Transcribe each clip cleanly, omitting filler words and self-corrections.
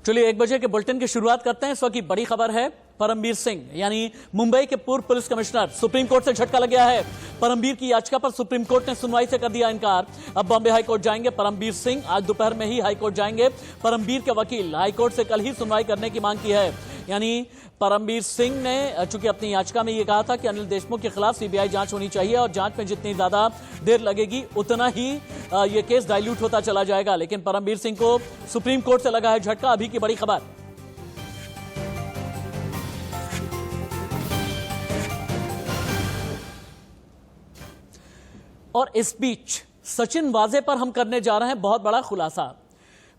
चलिए 1 बजे के बुलेटिन की शुरुआत करते हैं। इस वक्त की बड़ी खबर है, परमबीर सिंह यानी मुंबई के पूर्व पुलिस कमिश्नर सुप्रीम कोर्ट से झटका लग गया है। परमबीर की याचिका पर सुप्रीम कोर्ट ने सुनवाई से कर दिया इनकार। अब बॉम्बे हाईकोर्ट जाएंगे परमबीर सिंह। आज दोपहर में ही हाईकोर्ट जाएंगे। परमबीर के वकील हाईकोर्ट से कल ही सुनवाई करने की मांग की है। यानी परमबीर सिंह ने चूंकि अपनी याचिका में यह कहा था कि अनिल देशमुख के खिलाफ सीबीआई जांच होनी चाहिए और जांच में जितनी ज्यादा देर लगेगी उतना ही यह केस डाइल्यूट होता चला जाएगा, लेकिन परमबीर सिंह को सुप्रीम कोर्ट से लगा है झटका। अभी की बड़ी खबर। और इस बीच सचिन वाजे पर हम करने जा रहे हैं बहुत बड़ा खुलासा।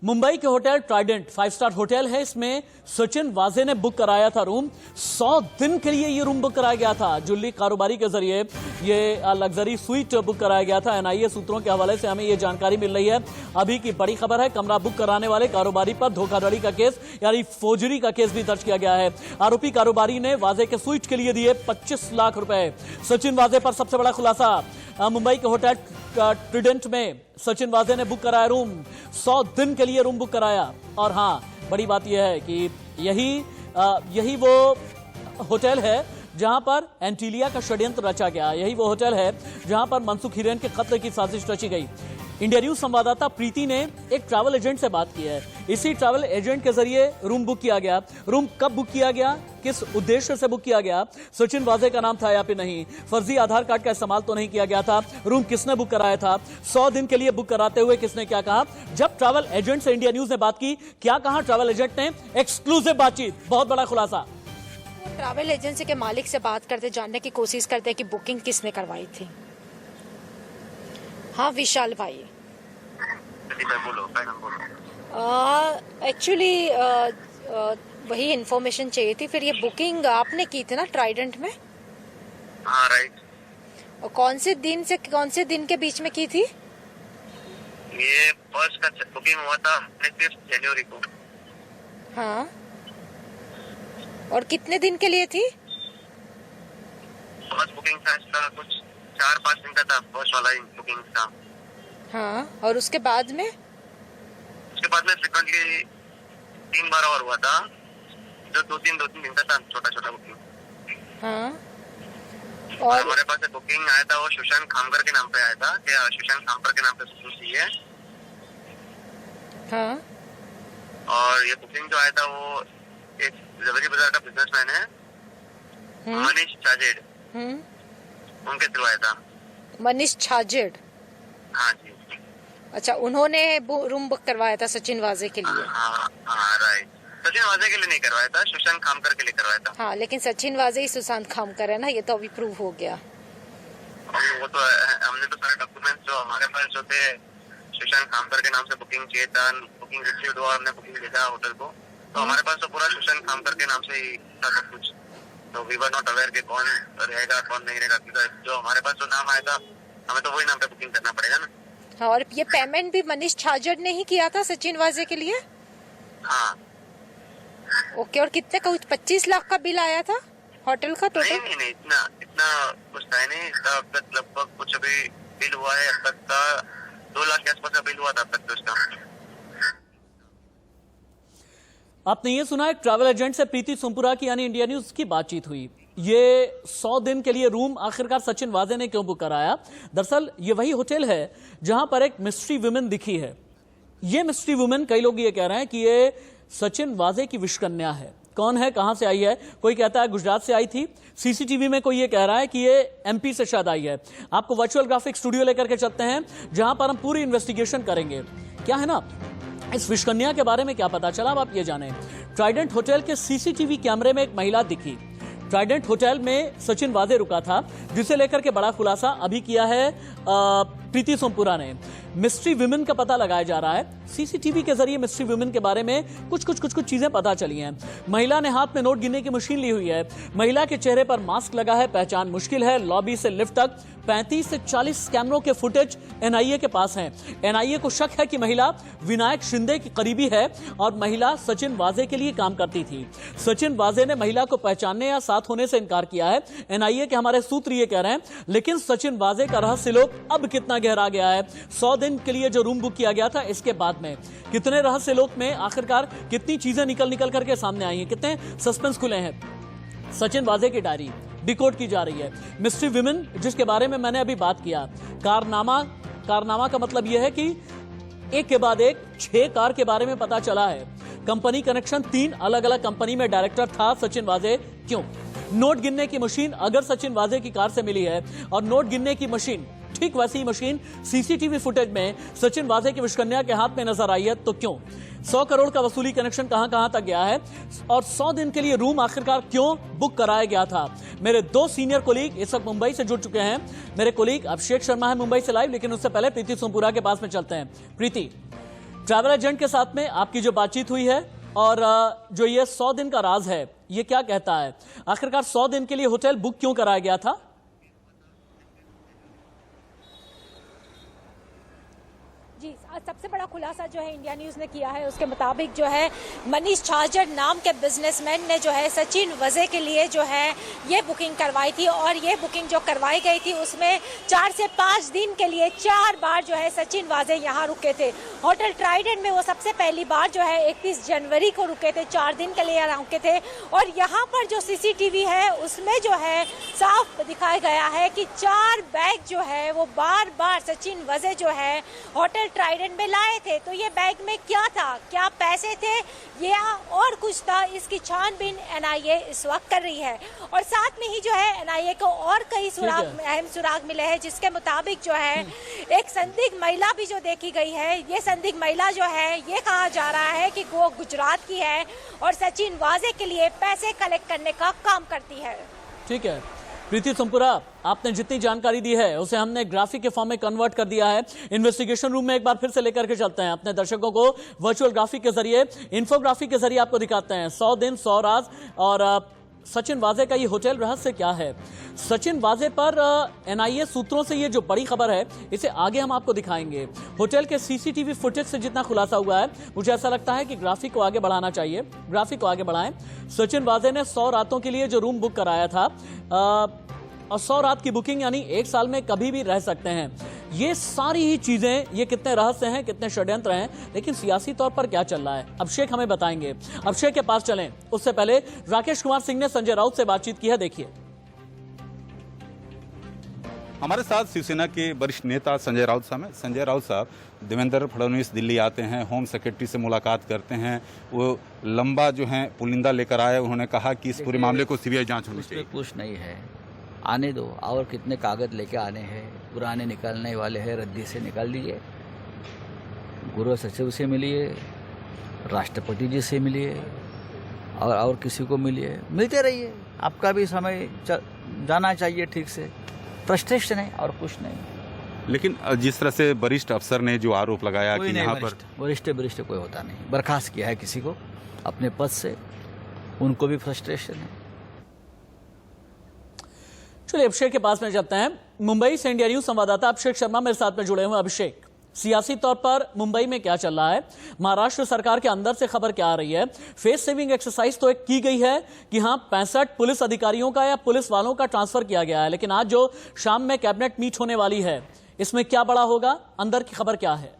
मुंबई के होटल ट्राइडेंट 5 स्टार होटल है, इसमें सचिन वाजे ने बुक कराया था रूम। 100 दिन के लिए ये रूम बुक कराया गया था। जुल्ली कारोबारी के जरिए ये लग्जरी स्वीट बुक कराया गया था। एनआईए सूत्रों के हवाले से हमें ये जानकारी मिल रही है। अभी की बड़ी खबर है, कमरा बुक कराने वाले कारोबारी पर धोखाधड़ी का केस यानी फोर्जरी का केस भी दर्ज किया गया है। आरोपी कारोबारी ने वाजे के स्वीट के लिए दिए 25 लाख रुपए। सचिन वाजे पर सबसे बड़ा खुलासा। मुंबई के होटल ट्राइडेंट में सचिन वाजे ने बुक कराया रूम। 100 दिन के लिए रूम बुक कराया। और हाँ, बड़ी बात यह है कि यही वो होटल है जहां पर एंटीलिया का षड्यंत्र रचा गया। यही वो होटल है जहां पर मनसुख हिरेन के कत्ल की साजिश रची गई। इंडिया न्यूज संवाददाता प्रीति ने एक ट्रैवल एजेंट से बात की है। इसी ट्रैवल एजेंट के जरिए रूम बुक किया गया। रूम कब बुक किया गया, किस उद्देश्य से बुक किया गया, सचिन वाजे का नाम था या फिर नहीं, फर्जी आधार कार्ड का इस्तेमाल तो नहीं किया गया था, रूम किसने बुक कराया था, 100 दिन के लिए बुक कराते हुए किसने क्या कहा। जब ट्रैवल एजेंट से इंडिया न्यूज ने बात की, क्या कहा ट्रैवल एजेंट ने, एक्सक्लूसिव बातचीत, बहुत बड़ा खुलासा। ट्रैवल एजेंसी के मालिक से बात करते, जानने की कोशिश करते कि बुकिंग किसने करवाई थी। हाँ विशाल भाई, एक्चुअली वही इंफॉर्मेशन चाहिए थी। फिर ये बुकिंग आपने की थी ना ट्राइडेंट में? हाँ राइट। और कौन से दिन से कौन से दिन के बीच में की थी? ये फर्स्ट का बुकिंग हुआ था 5 जनवरी को। हाँ, और कितने दिन के लिए थी? फर्स्ट बुकिंग था कुछ 4-5 दिन का था, फर्स्ट वाला बुकिंग था। हाँ, और उसके बाद में फ्रिक्वेंटली 3 बार और हुआ था, जो 2-3 दिन का था, छोटा छोटा बुकिंग। हाँ, और हमारे पास बुकिंग आया था, वो सुशांत खामकर के नाम पे आया था कि सुशांत खामकर के नाम पे बुकिंग चाहिए। हाँ, और ये बुकिंग जो आया था वो एक जवेरी बाजार का बिजनेसमैन है, मनीष छाजेड़, उनके थ्रू आया था। मनीष छाजेड़? हाँ जी। अच्छा, उन्होंने रूम बुक करवाया था सचिन वाजे के लिए? हाँ राइट। सचिन वाजे के लिए नहीं करवाया था, सुशांत खामकर के लिए करवाया था। हाँ, लेकिन सचिन वाजे ही सुशांत खामकर है ना, ये तो अभी प्रूव हो गया। वो तो हमने तो सारे डॉक्यूमेंट्स जो हमारे पास जो थे, सुशांत खामकर के नाम से बुकिंग चाहिए था, बुकिंग रिसीव्ड हुआ, हमने बुकिंग भेजा होटल को, तो हमारे पास तो पूरा सुशांत खामकर के नाम से ही था सब कुछ। तो वी वर नॉट अवेयर कि कौन रहेगा कौन नहीं रहेगा, क्योंकि जो हमारे पास जो नाम आया था हमें तो वही नाम पे बुकिंग करना पड़ेगा ना। हाँ, और ये पेमेंट भी मनीष छाजेड़ ने ही किया था सचिन वाजे के लिए? हाँ। ओके, और कितने का 25 लाख का बिल आया था होटल का टोटल? नहीं, इतना कुछ था नहीं। इसका अब तक लगभग कुछ अभी बिल हुआ है, अब तक का 2 लाख के आसपास का बिल हुआ था अब तक तो इसका। आपने ये सुना है, ट्रैवल एजेंट से प्रीति सोमपुरा की यानी इंडिया न्यूज की बातचीत हुई। ये 100 दिन के लिए रूम आखिरकार सचिन वाजे ने क्यों बुक कराया? दरअसल ये वही होटल है जहां पर एक मिस्ट्री वुमेन दिखी है। ये मिस्ट्री वुमेन, कई लोग ये कह रहे हैं कि ये सचिन वाजे की विषकन्या है। कौन है, कहां से आई है? कोई कहता है गुजरात से आई थी, सीसीटीवी में कोई ये कह रहा है कि ये एमपी से शायद आई है। आपको वर्चुअल ग्राफिक स्टूडियो लेकर के चलते हैं जहां पर हम पूरी इन्वेस्टिगेशन करेंगे। क्या है ना, इस विषकन्या के बारे में क्या पता चला, अब आप ये जानें। ट्राइडेंट होटल के सीसीटीवी कैमरे में एक महिला दिखी। ट्राइडेंट होटल में सचिन वाजे रुका था, जिसे लेकर के बड़ा खुलासा अभी किया है प्रीति सोमपुरा ने। मिस्ट्री वुमेन का पता लगाया जा रहा है। सीसीटीवी के जरिए मिस्ट्री वुमेन के बारे में कुछ चीजें पता चली हैं। महिला ने हाथ में नोट गिनने की मशीन ली हुई है। महिला के चेहरे पर मास्क लगा है, पहचान मुश्किल है। लॉबी से लिफ्ट तक 35 से 40 कैमरों के फुटेज एनआईए के पास हैं। एनआईए को शक है कि महिला विनायक शिंदे की करीबी है और महिला सचिन वाजे के लिए काम करती थी। सचिन वाजे ने महिला को पहचानने या साथ होने से इनकार किया है। एनआईए के हमारे सूत्र ये कह रहे हैं, लेकिन सचिन वाजे का रहस्य लोक अब कितना गहरा गया है। 100 दिन के लिए जो रूम बुक किया गया था, इसके बाद बाद में। कितने रहस्य लोक में आखिरकार कितनी चीजें निकल करके सामने आई हैं, कितने सस्पेंस खुले हैं। सचिन वाजे की डायरी डिकोड की जा रही है। मिस्ट्री विमेन जिसके बारे में मैंने अभी बात किया, कारनामा का मतलब यह है कि एक के बाद एक 6 कार के बारे में पता चला है। कंपनी कनेक्शन 3 अलग अलग कंपनी में डायरेक्टर था सचिन वाजे। क्यों? नोट गिनने की मशीन अगर सचिन वाजे की कार से मिली है और नोट गिनने की मशीन ठीक वैसी मशीन सीसीटीवी फुटेज में सचिन वाजे की विश्वकन्या के हाथ में नजर आई है, तो क्यों? 100 करोड़ का वसूली कनेक्शन कहां तक गया है और 100 दिन के लिए रूम आखिरकार क्यों बुक कराया गया था? मेरे 2 सीनियर कोलीग इस वक्त मुंबई से जुड़ चुके हैं। मेरे कोलीग अभिषेक शर्मा है मुंबई से लाइव, लेकिन उससे पहले प्रीति सोमपुरा के पास में चलते हैं। प्रीति, ट्रैवल एजेंट के साथ में आपकी जो बातचीत हुई है और जो ये 100 दिन का राज है, ये क्या कहता है? आखिरकार 100 दिन के लिए होटल बुक क्यों कराया गया था? जी, सबसे बड़ा खुलासा जो है इंडिया न्यूज ने किया है, उसके मुताबिक जो है मनीष छाजर नाम के बिजनेसमैन ने जो है सचिन वाजे के लिए जो है ये बुकिंग करवाई थी और ये बुकिंग जो करवाई गई थी उसमें 4 से 5 दिन के लिए 4 बार जो है सचिन वाजे यहाँ रुके थे। होटल ट्राइडेंट में वो सबसे पहली बार जो है 31 जनवरी को रुके थे, 4 दिन के लिए रुके थे। और यहाँ पर जो सीसीटीवी है उसमें जो है साफ दिखाया गया है कि 4 बैग जो है वो बार बार सचिन वाजे जो है होटल ट्राइडेंट में लाए थे। तो ये बैग में क्या था, क्या पैसे थे या और कुछ था, इसकी छानबीन एनआईए इस वक्त कर रही है। और साथ में ही जो है एनआईए को और कई अहम सुराग मिले हैं, जिसके मुताबिक जो है एक संदिग्ध महिला भी जो देखी गई है। ये संदिग्ध महिला जो है ये कहा जा रहा है कि वो गुजरात की है और सचिन वाजे के लिए पैसे कलेक्ट करने का काम करती है। ठीक है प्रीति सोमपुरा, आपने जितनी जानकारी दी है उसे हमने ग्राफिक के फॉर्म में कन्वर्ट कर दिया है। इन्वेस्टिगेशन रूम में एक बार फिर से लेकर के चलते हैं अपने दर्शकों को वर्चुअल ग्राफिक के जरिए, इन्फोग्राफिक के जरिए आपको दिखाते हैं 100 दिन 100 राज और सचिन वाजे का ये होटल रहस्य क्या है। सचिन वाजे पर एनआईए सूत्रों से ये जो बड़ी खबर है इसे आगे हम आपको दिखाएंगे। होटल के सीसीटीवी फुटेज से जितना खुलासा हुआ है मुझे ऐसा लगता है कि ग्राफिक को आगे बढ़ाना चाहिए, ग्राफिक को आगे बढ़ाएं। सचिन वाजे ने 100 रातों के लिए जो रूम बुक कराया था और 100 रात की बुकिंग यानी 1 साल में कभी भी रह सकते हैं। ये सारी ही चीजें, ये कितने रहस्य हैं, कितने षड्यंत्र हैं, लेकिन सियासी तौर पर क्या चल रहा है अभिषेक हमें बताएंगे। अभिषेक के पास चलें उससे पहले राकेश कुमार सिंह ने संजय राउत से बातचीत की है, देखिए। हमारे साथ शिवसेना के वरिष्ठ नेता संजय राउत साहब हैं। संजय राउत साहब, देवेंद्र फडणवीस दिल्ली आते हैं, होम सेक्रेटरी से मुलाकात करते हैं, वो लंबा जो है पुलिंदा लेकर आए, उन्होंने कहा कि इस पूरे मामले को सीबीआई जांच होनी चाहिए। कुछ नहीं है, आने दो, और कितने कागज लेके आने हैं, पुराने निकलने वाले हैं, रद्दी से निकाल दीजिए। गृह सचिव से मिलिए, राष्ट्रपति जी से मिलिए और किसी को मिलिए, मिलते रहिए। आपका भी समय जाना चाहिए ठीक से। फ्रस्ट्रेशन है और कुछ नहीं। लेकिन जिस तरह से वरिष्ठ अफसर ने जो आरोप लगाया कि यहाँ पर वरिष्ठ कोई होता नहीं, बर्खास्त किया है किसी को अपने पद से, उनको भी फ्रस्ट्रेशन है। चलिए अभिषेक के पास में जाते हैं। मुंबई से इंडिया न्यूज संवाददाता अभिषेक शर्मा मेरे साथ में जुड़े हुए। अभिषेक, सियासी तौर पर मुंबई में क्या चल रहा है? महाराष्ट्र सरकार के अंदर से खबर क्या आ रही है? फेस सेविंग एक्सरसाइज तो एक की गई है कि हाँ 65 पुलिस अधिकारियों का या पुलिस वालों का ट्रांसफर किया गया है, लेकिन आज जो शाम में कैबिनेट मीट होने वाली है इसमें क्या बड़ा होगा? अंदर की खबर क्या है?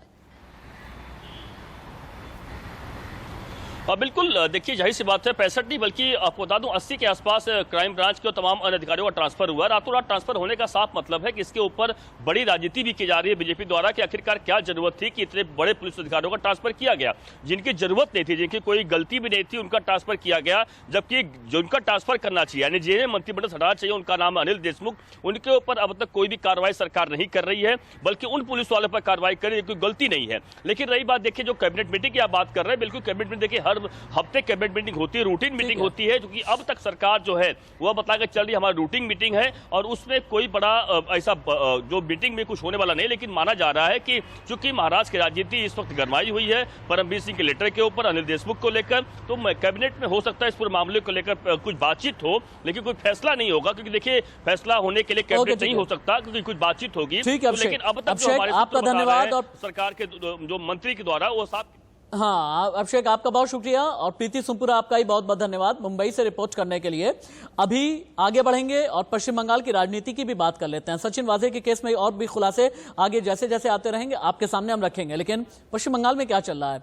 बिल्कुल, देखिए जाहिर सी बात है 65 नहीं बल्कि आपको बता दूं 80 के आसपास क्राइम ब्रांच के तमाम अन्य अधिकारियों का ट्रांसफर हुआ। रातों रात ट्रांसफर होने का साफ मतलब है कि इसके ऊपर बड़ी राजनीति भी की जा रही है बीजेपी द्वारा कि आखिरकार क्या जरूरत थी कि इतने बड़े पुलिस अधिकारियों का ट्रांसफर किया गया, जिनकी जरूरत नहीं थी, जिनकी कोई गलती भी नहीं थी, उनका ट्रांसफर किया गया। जबकि जो उनका ट्रांसफर करना चाहिए यानी जिन्हें मंत्रिमंडल हटाना चाहिए, उनका नाम अनिल देशमुख, उनके ऊपर अब तक कोई भी कार्रवाई सरकार नहीं कर रही है, बल्कि उन पुलिस वालों पर कार्रवाई कर रही है, कोई गलती नहीं है। लेकिन रही बात देखिए जो कैबिनेट मीटिंग की आप बात कर रहे हैं, बिल्कुल कैबिनेट मीटिंग देखिए हर हफ्ते कैबिनेट मीटिंग होती है, रूटीन मीटिंग होती है, क्योंकि अब तक सरकार जो है वह बता के चल रही है हमारी रूटीन मीटिंग है और उसमें कोई बड़ा ऐसा जो मीटिंग में कुछ होने वाला नहीं। लेकिन माना जा रहा है कि चूंकि महाराष्ट्र की राजनीति इस वक्त गरमाई हुई है परमबीर सिंह के लेटर के ऊपर, अनिल देशमुख को लेकर, तो कैबिनेट में हो सकता है इस पूरे मामले को लेकर कुछ बातचीत हो, लेकिन कोई फैसला नहीं होगा, क्योंकि देखिए फैसला होने के लिए कैबिनेट नहीं हो सकता, क्योंकि कुछ बातचीत होगी। लेकिन अब तक जो हमारे आपका धन्यवाद। और सरकार के जो मंत्री के द्वारा वो साफ हाँ अभिषेक, आपका बहुत शुक्रिया और प्रीति सुमपुरा आपका ही बहुत बहुत धन्यवाद मुंबई से रिपोर्ट करने के लिए। अभी आगे बढ़ेंगे और पश्चिम बंगाल की राजनीति की भी बात कर लेते हैं। सचिन वाजे के केस में और भी खुलासे आगे जैसे जैसे आते रहेंगे आपके सामने हम रखेंगे, लेकिन पश्चिम बंगाल में क्या चल रहा है।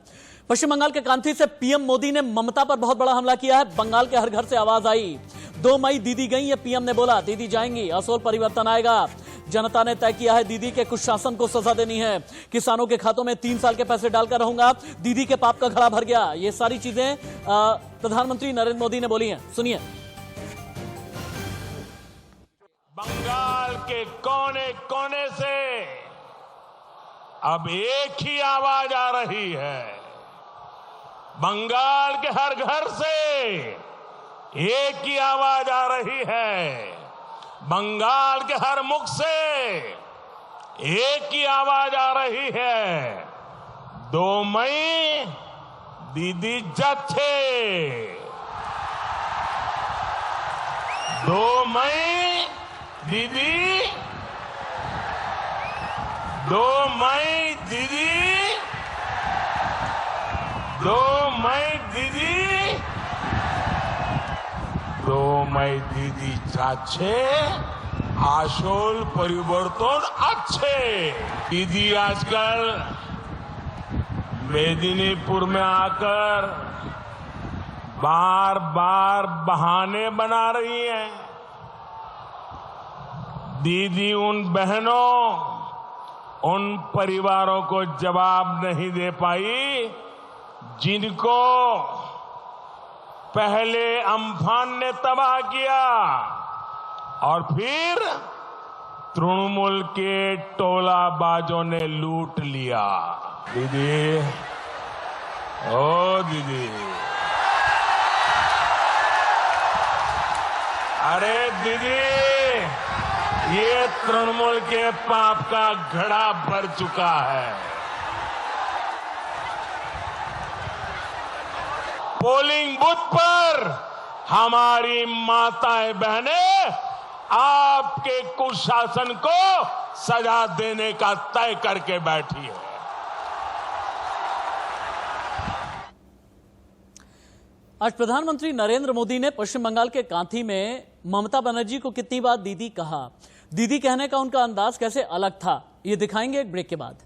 पश्चिम बंगाल के कांथी से पीएम मोदी ने ममता पर बहुत बड़ा हमला किया है। बंगाल के हर घर से आवाज आई, 2 मई दीदी गई है, पीएम ने बोला दीदी जाएंगी, असोल परिवर्तन आएगा। जनता ने तय किया है दीदी के कुछ शासन को सजा देनी है। किसानों के खातों में 3 साल के पैसे डालकर रहूंगा, दीदी के पाप का घड़ा भर गया। ये सारी चीजें प्रधानमंत्री नरेंद्र मोदी ने बोली हैं, सुनिए। बंगाल के कोने कोने से अब एक ही आवाज आ रही है। बंगाल के हर घर से एक ही आवाज आ रही है। बंगाल के हर मुख से एक ही आवाज आ रही है, 2 मई दीदी जाच्छे, 2 मई दीदी, 2 मई दीदी, 2 मई दीदी, 2 मई दीदी যাচ্ছে, আসল পরিবর্তন আছে। दीदी आजकल मेदिनीपुर में आकर बार बार बहाने बना रही हैं। दीदी उन बहनों, उन परिवारों को जवाब नहीं दे पाई जिनको पहले अम्फान ने तबाह किया और फिर तृणमूल के टोलाबाजों ने लूट लिया। दीदी, ओ दीदी, अरे दीदी, ये तृणमूल के पाप का घड़ा भर चुका है। पोलिंग बूथ पर हमारी माताएं बहनें आपके कुशासन को सजा देने का तय करके बैठी है। आज प्रधानमंत्री नरेंद्र मोदी ने पश्चिम बंगाल के कांथी में ममता बनर्जी को कितनी बार दीदी कहा, दीदी कहने का उनका अंदाज कैसे अलग था, ये दिखाएंगे एक ब्रेक के बाद।